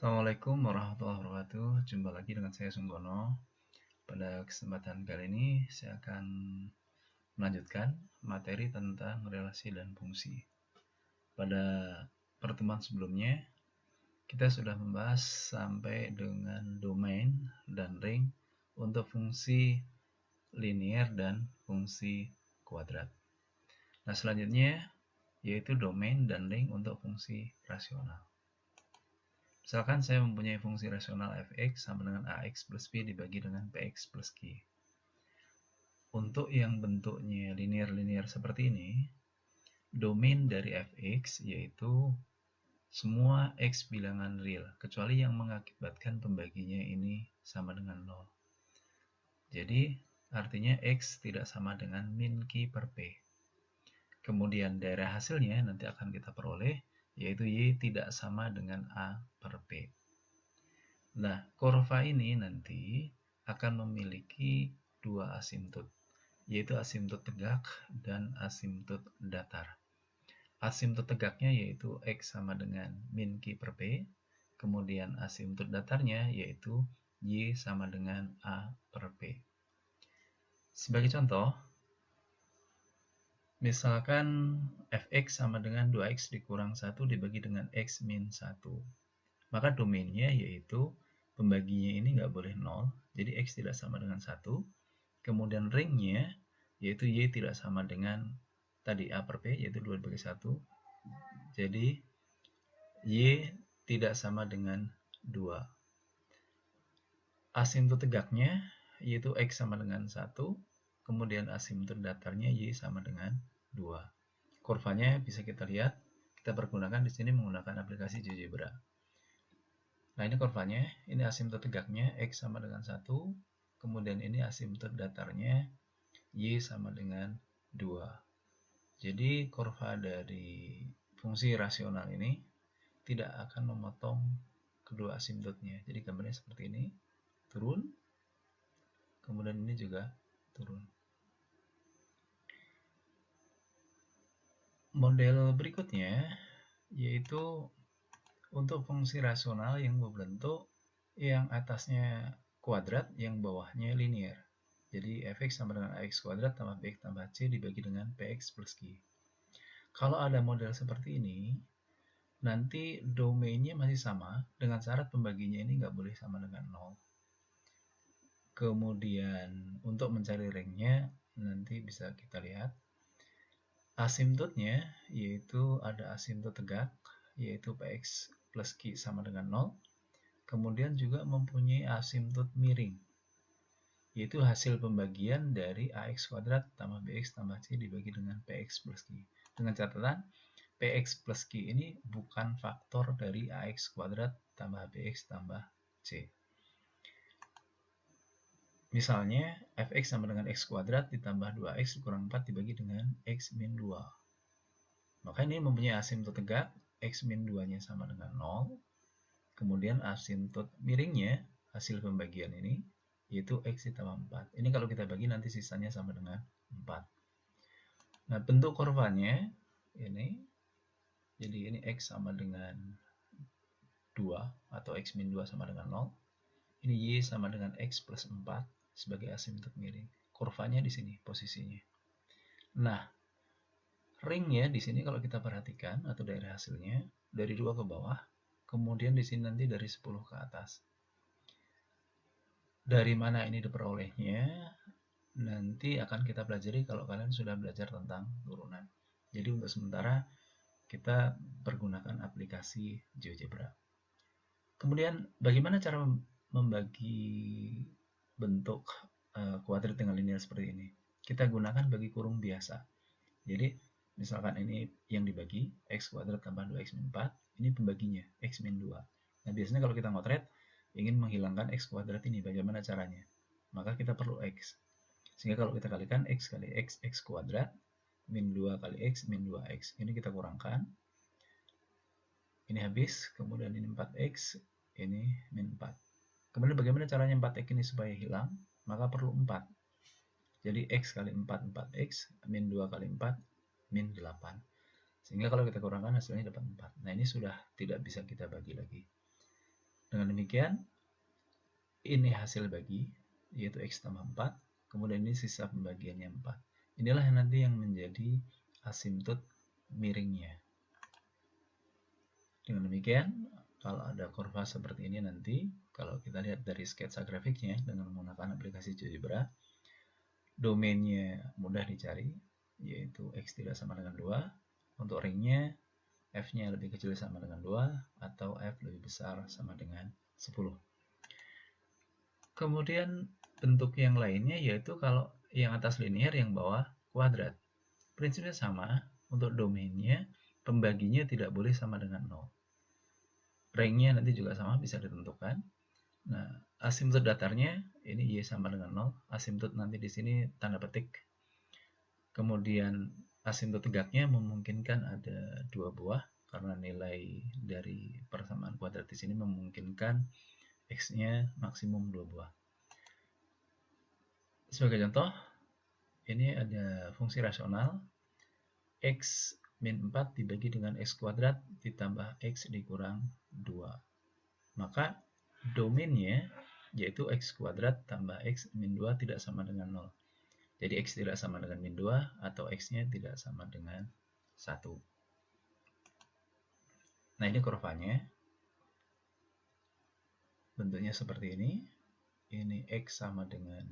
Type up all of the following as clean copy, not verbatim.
Assalamualaikum warahmatullahi wabarakatuh. Jumpa lagi dengan saya Sunggono. Pada kesempatan kali ini saya akan melanjutkan materi tentang relasi dan fungsi. Pada pertemuan sebelumnya kita sudah membahas sampai dengan domain dan ring untuk fungsi linear dan fungsi kuadrat. Nah, selanjutnya yaitu domain dan ring untuk fungsi rasional. Misalkan saya mempunyai fungsi rasional fx sama dengan ax plus b dibagi dengan px plus q. Untuk yang bentuknya linear-linear seperti ini, domain dari fx yaitu semua x bilangan real, kecuali yang mengakibatkan pembaginya ini sama dengan 0. Jadi, artinya x tidak sama dengan min q per p. Kemudian daerah hasilnya nanti akan kita peroleh, yaitu y tidak sama dengan a per p. Nah, kurva ini nanti akan memiliki dua asimtot, yaitu asimtot tegak dan asimtot datar. Asimtot tegaknya yaitu x sama dengan min q per p, kemudian asimtot datarnya yaitu y sama dengan a per p. Sebagai contoh, misalkan fx sama dengan 2x dikurang 1 dibagi dengan x min 1. Maka domainnya yaitu pembaginya ini nggak boleh 0, jadi x tidak sama dengan 1. Kemudian ringnya yaitu y tidak sama dengan tadi a per p, yaitu 2 dibagi 1. Jadi y tidak sama dengan 2. Asimtot tegaknya yaitu x sama dengan 1, kemudian asimtot datarnya y sama dengan 2. Kurvanya bisa kita lihat, kita pergunakan di sini menggunakan aplikasi GeoGebra. Nah, ini kurvanya, ini asimtot tegaknya x sama dengan 1, kemudian ini asimtot datarnya y sama dengan 2. Jadi kurva dari fungsi rasional ini tidak akan memotong kedua asimtotnya. Jadi gambarnya seperti ini, turun, kemudian ini juga turun. Model berikutnya yaitu untuk fungsi rasional yang berbentuk yang atasnya kuadrat, yang bawahnya linear. Jadi fx sama dengan ax kuadrat tambah bx tambah c dibagi dengan px plus q. Kalau ada model seperti ini, nanti domainnya masih sama, dengan syarat pembaginya ini nggak boleh sama dengan 0. Kemudian untuk mencari ringnya, nanti bisa kita lihat. Asimtotnya yaitu ada asimtot tegak, yaitu px plus q sama dengan 0. Kemudian juga mempunyai asimtot miring, yaitu hasil pembagian dari ax kuadrat tambah bx tambah c dibagi dengan px plus q. Dengan catatan, px plus q ini bukan faktor dari ax kuadrat tambah bx tambah c. Misalnya, fx sama dengan x kuadrat ditambah 2x dikurang 4 dibagi dengan x min 2. Maka ini mempunyai asimtot tegak, x min 2-nya sama dengan 0. Kemudian asimtot miringnya, hasil pembagian ini, yaitu x ditambah 4. Ini kalau kita bagi nanti sisanya sama dengan 4. Nah, bentuk kurvanya ini, jadi ini x sama dengan 2 atau x min 2 sama dengan 0. Ini y sama dengan x plus 4 sebagai asimtot miring. Kurvanya di sini posisinya. Nah, ringnya di sini kalau kita perhatikan atau daerah hasilnya dari 2 ke bawah, kemudian di sini nanti dari 10 ke atas. Dari mana ini diperolehnya? Nanti akan kita pelajari kalau kalian sudah belajar tentang turunan. Jadi untuk sementara kita pergunakan aplikasi GeoGebra. Kemudian bagaimana cara membagi bentuk kuadrat dengan linear seperti ini? Kita gunakan bagi kurung biasa. Jadi misalkan ini yang dibagi x kuadrat tambah 2x min 4, ini pembaginya x min 2. Nah, biasanya kalau kita ngotret ingin menghilangkan x kuadrat ini, bagaimana caranya? Maka kita perlu x. Sehingga kalau kita kalikan x kali x kuadrat min 2 kali x min 2x. Ini kita kurangkan. Ini habis, kemudian ini 4x, ini min 4. Kemudian bagaimana caranya 4x ini supaya hilang? Maka perlu 4. Jadi x kali 4, 4x, min 2 kali 4, min 8. Sehingga kalau kita kurangkan hasilnya dapat 4. Nah, ini sudah tidak bisa kita bagi lagi. Dengan demikian, ini hasil bagi, yaitu X tambah 4, kemudian ini sisa pembagiannya 4. Inilah yang nanti yang menjadi asimptot miringnya. Dengan demikian, kalau ada kurva seperti ini nanti, kalau kita lihat dari sketsa grafiknya dengan menggunakan aplikasi GeoGebra, domainnya mudah dicari, yaitu X tidak sama dengan 2. Untuk ringnya, F-nya lebih kecil sama dengan 2, atau F lebih besar sama dengan 10. Kemudian bentuk yang lainnya yaitu kalau yang atas linear, yang bawah kuadrat. Prinsipnya sama, untuk domainnya, pembaginya tidak boleh sama dengan 0. Range-nya nanti juga sama, bisa ditentukan. Nah, asimptot datarnya, ini Y sama dengan 0. Asimptot nanti di sini tanda petik. Kemudian asimptot tegaknya memungkinkan ada 2 buah, karena nilai dari persamaan kuadrat di sini memungkinkan X-nya maksimum 2 buah. Sebagai contoh, ini ada fungsi rasional X min 4 dibagi dengan X kuadrat ditambah X dikurang 2. Maka domainnya yaitu X kuadrat tambah X min 2 tidak sama dengan 0. Jadi X tidak sama dengan min 2 atau X-nya tidak sama dengan 1. Nah, ini kurvanya. Bentuknya seperti ini. Ini X sama dengan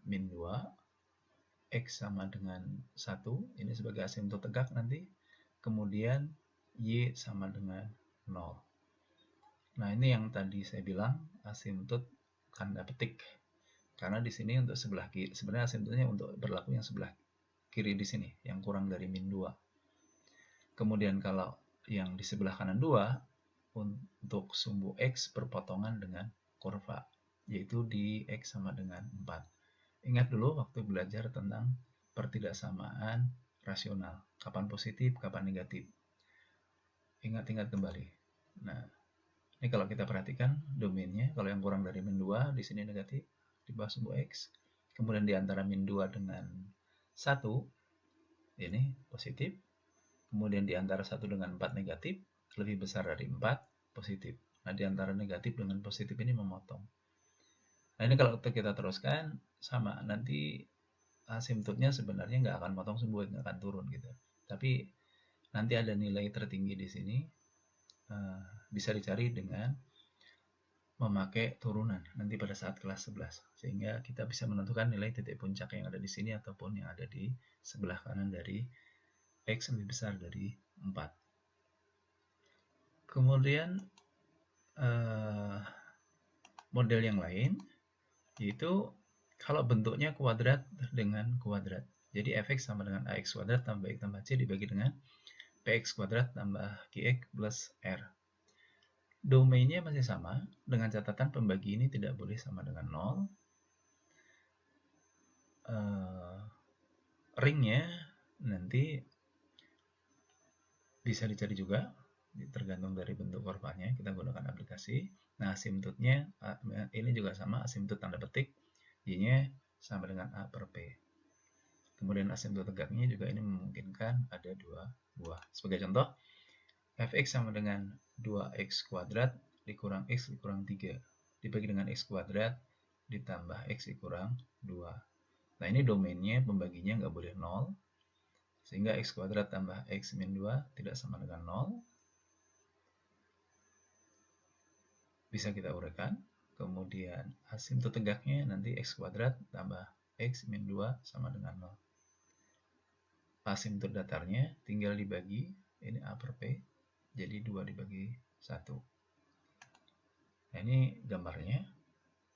min 2. X sama dengan 1. Ini sebagai asimptot tegak nanti. Kemudian Y sama dengan 0. Nah, ini yang tadi saya bilang asimptot tanda petik. Karena di sini untuk sebelah kiri, sebenarnya asimptotnya untuk berlaku yang sebelah kiri di sini, yang kurang dari min 2. Kemudian kalau yang di sebelah kanan 2, untuk sumbu X berpotongan dengan kurva, yaitu di X sama dengan 4. Ingat dulu waktu belajar tentang pertidaksamaan rasional, kapan positif, kapan negatif. Ingat-ingat kembali. Nah, ini kalau kita perhatikan domainnya, kalau yang kurang dari min 2 di sini negatif, di bawah sumbu X. Kemudian di antara min 2 dengan 1, ini positif. Kemudian di antara 1 dengan 4 negatif, lebih besar dari 4, positif. Nah, di antara negatif dengan positif ini memotong. Nah, ini kalau kita teruskan, sama. Nanti asimptotnya sebenarnya nggak akan potong sumbu X, nggak akan turun gitu. Tapi nanti ada nilai tertinggi di sini, bisa dicari dengan memakai turunan nanti pada saat kelas 11, sehingga kita bisa menentukan nilai titik puncak yang ada di sini ataupun yang ada di sebelah kanan dari X lebih besar dari 4. Kemudian model yang lain yaitu kalau bentuknya kuadrat dengan kuadrat. Jadi fx sama dengan ax kuadrat tambah x tambah c dibagi dengan px kuadrat tambah qx plus r. Domainnya masih sama, dengan catatan pembagi ini tidak boleh sama dengan 0. Ringnya nanti bisa dicari juga, tergantung dari bentuk kurvanya, kita gunakan aplikasi. Nah, asimptotnya ini juga sama, asimptot tanda petik, Y-nya sama dengan A per P. Kemudian asimptot tegaknya juga ini memungkinkan ada 2 buah. Sebagai contoh, fx sama dengan 2x kuadrat dikurang x dikurang 3 dibagi dengan x kuadrat ditambah x dikurang 2. Nah, ini domainnya, pembaginya nggak boleh 0, sehingga x kuadrat tambah x min 2 tidak sama dengan 0. Bisa kita uraikan. Kemudian asimptot tegaknya nanti x kuadrat tambah x min 2 sama dengan 0. Asimptot datarnya tinggal dibagi, ini A per P, jadi 2 dibagi 1. Nah, ini gambarnya.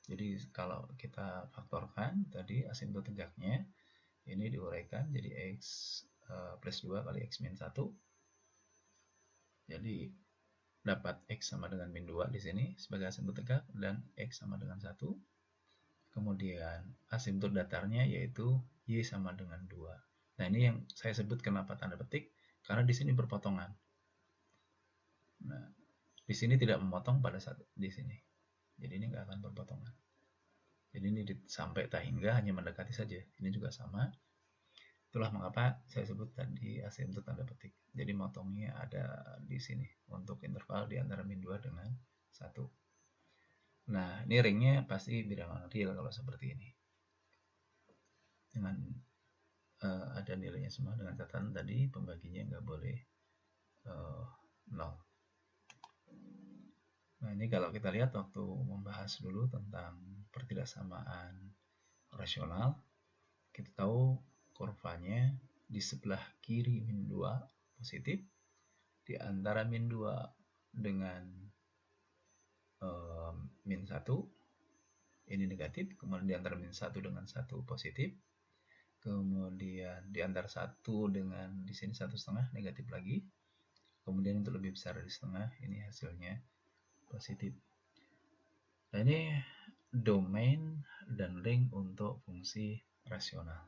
Jadi kalau kita faktorkan tadi asimptot tegaknya, ini diuraikan jadi x plus 2 kali x min 1. Jadi dapat x sama dengan min 2 di sini sebagai asimptot tegak dan x sama dengan 1. Kemudian asimptot datarnya yaitu y sama dengan 2. Nah, ini yang saya sebut kenapa tanda petik, karena di sini berpotongan. Nah, di sini tidak memotong pada saat di sini. Jadi ini nggak akan berpotongan. Jadi ini sampai tak hingga hanya mendekati saja. Ini juga sama. Itulah mengapa saya sebut tadi asimptot tanda petik. Jadi motongnya ada di sini untuk interval di antara min 2 dengan 1. Nah, ini ringnya pasti bilangan real kalau seperti ini. Dengan ada nilainya semua dengan catatan tadi pembaginya nggak boleh 0. Nah, ini kalau kita lihat waktu membahas dulu tentang pertidaksamaan rasional, kita tahu kurvanya di sebelah kiri min 2 positif, di antara min 2 dengan min 1 ini negatif, kemudian di antara min 1 dengan 1 positif, kemudian di antara 1 dengan di sini 1,5 negatif lagi, kemudian untuk lebih besar dari setengah ini hasilnya positif. Nah, ini domain dan ring untuk fungsi rasional.